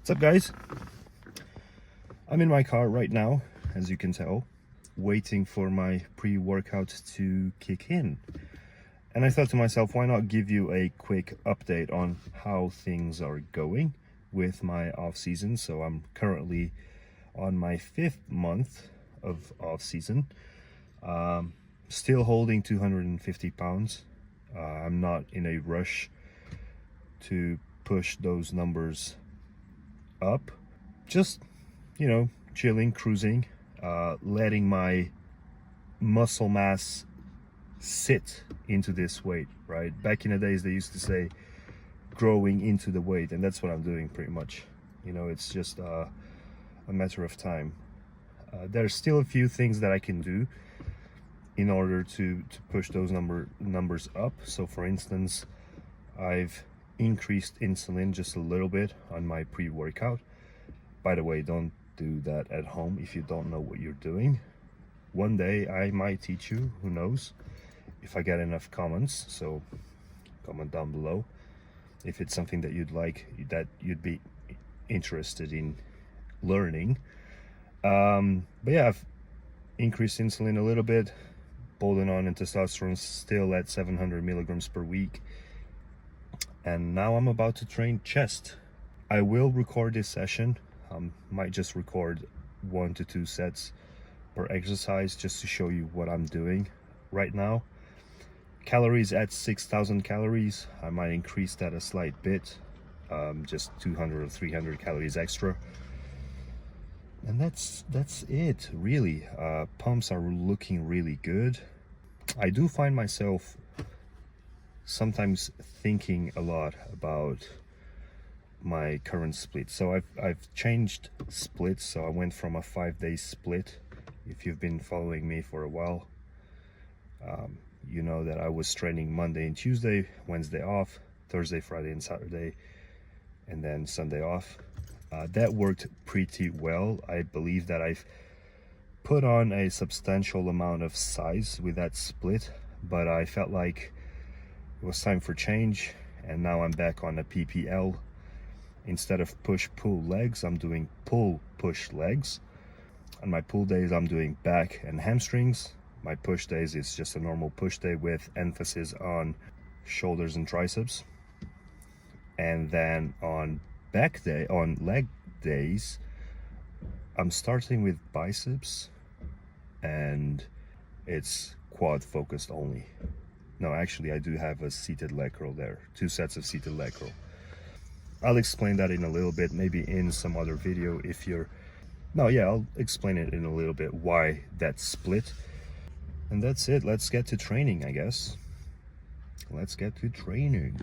What's up, guys? I'm in my car right now, as you can tell, waiting for my pre-workout to kick in. And I thought to myself, why not give you a quick update on how things are going with my off-season. So I'm currently on my 5th month of off-season, still holding 250 pounds. I'm not in a rush to push those numbers up, just, you know, chilling, cruising, letting my muscle mass sit into this weight, right? Back in the days, they used to say growing into the weight, and that's what I'm doing pretty much. You know, it's just a matter of time. There's still a few things that I can do in order to push those numbers up. So for instance, I've increased insulin just a little bit on my pre-workout. By the way, don't do that at home if you don't know what you're doing. One day I might teach you, who knows, if I get enough comments. So comment down below if it's something that you'd like, that you'd be interested in learning. But yeah, I've increased insulin a little bit, holding on, and testosterone still at 700 milligrams per week. And now I'm about to train chest. I will record this session. Might just record 1 to 2 sets per exercise just to show you what I'm doing right now. Calories at 6,000 calories. I might increase that a slight bit, just 200 or 300 calories extra. And that's it, really. Pumps are looking really good. I do find myself sometimes thinking a lot about my current split. So I've changed splits. So I went from a 5-day split. If you've been following me for a while, you know that I was training Monday and Tuesday, Wednesday off, Thursday, Friday and Saturday, and then Sunday off. That worked pretty well. I believe that I've put on a substantial amount of size with that split, but I felt like it was time for change, and now I'm back on a PPL. Instead of push-pull legs, I'm doing pull-push legs. On my pull days, I'm doing back and hamstrings. My push days is just a normal push day with emphasis on shoulders and triceps. And then on leg days, I'm starting with biceps, and it's quad focused only. No, actually, I do have a seated leg curl there, 2 sets of seated leg curl. I'll explain that in a little bit, maybe in some other video if you're... No, yeah, I'll explain it in a little bit why that split. And that's it. Let's get to training, I guess. Let's get to training.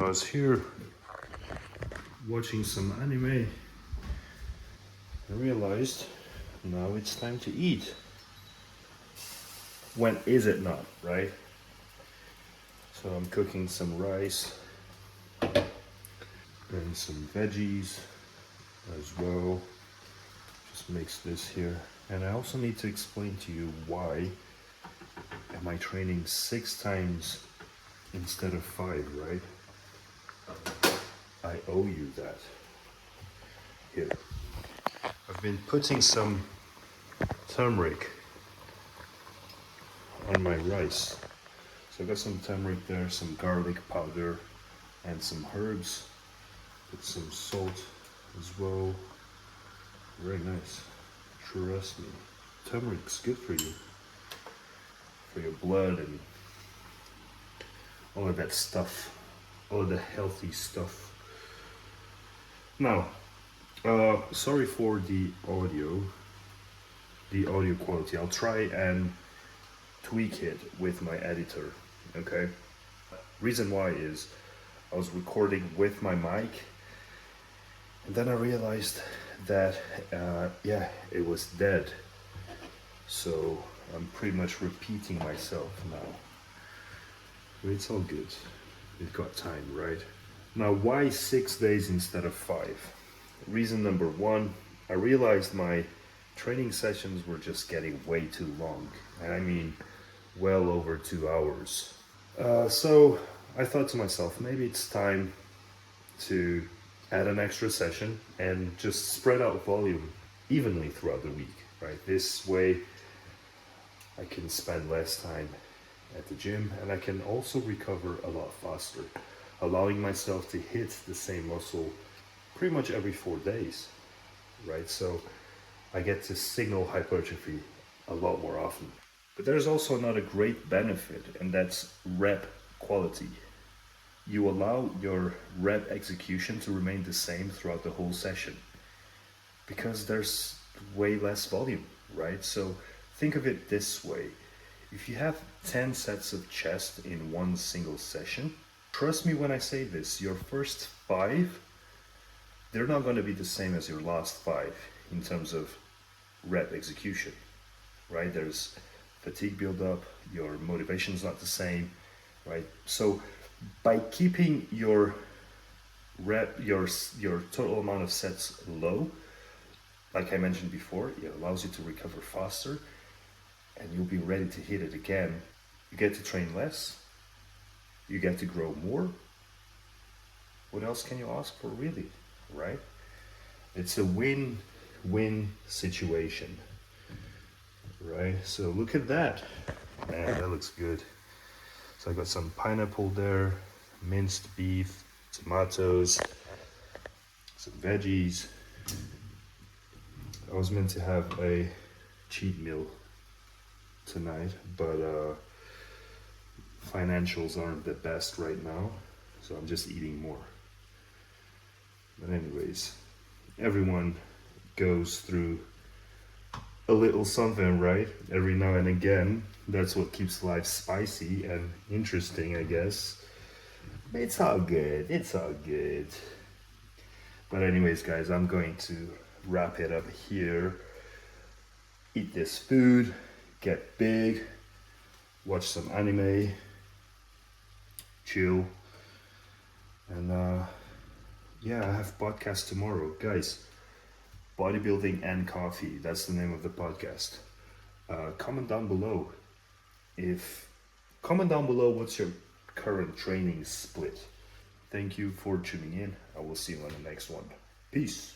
I was here watching some anime. I realized now it's time to eat. When is it not, right? So I'm cooking some rice and some veggies as well. Just mix this here. And I also need to explain to you why am I training 6 times instead of 5, right? I owe you that. Here. I've been putting some turmeric on my rice. So I got some turmeric there, some garlic powder, and some herbs. Put some salt as well. Very nice. Trust me. Turmeric's good for you. For your blood and all of that stuff. All of the healthy stuff. Now, sorry for the audio quality. I'll try and tweak it with my editor, okay? Reason why is I was recording with my mic and then I realized that, yeah, it was dead. So I'm pretty much repeating myself now. But it's all good. We've got time, right? Now, why 6 days instead of 5? Reason number 1, I realized my training sessions were just getting way too long. And I mean, well over 2 hours. So I thought to myself, maybe it's time to add an extra session and just spread out volume evenly throughout the week, right? This way I can spend less time at the gym and I can also recover a lot faster, allowing myself to hit the same muscle pretty much every 4 days, right? So I get to signal hypertrophy a lot more often. But there's also another great benefit, and that's rep quality. You allow your rep execution to remain the same throughout the whole session because there's way less volume, right? So think of it this way. If you have 10 sets of chest in one single session, trust me when I say this, your first 5, they're not going to be the same as your last 5 in terms of rep execution, right? There's fatigue buildup, your motivation's not the same, right? So by keeping your total amount of sets low, like I mentioned before, it allows you to recover faster and you'll be ready to hit it again. You get to train less, you get to grow more. What else can you ask for, really, right? It's a win-win situation, right? So look at that, man, that looks good. So I got some pineapple there, minced beef, tomatoes, some veggies. I was meant to have a cheat meal tonight, but financials aren't the best right now, so I'm just eating more. But anyways, everyone goes through a little something, right? Every now and again. That's what keeps life spicy and interesting, I guess. It's all good. It's all good. But anyways, guys, I'm going to wrap it up here. Eat this food, get big, watch some anime, chill, and yeah, I have podcast tomorrow, guys. Bodybuilding and coffee, that's the name of the podcast. Comment down below what's your current training split. Thank you for tuning in. I will see you on the next one. Peace.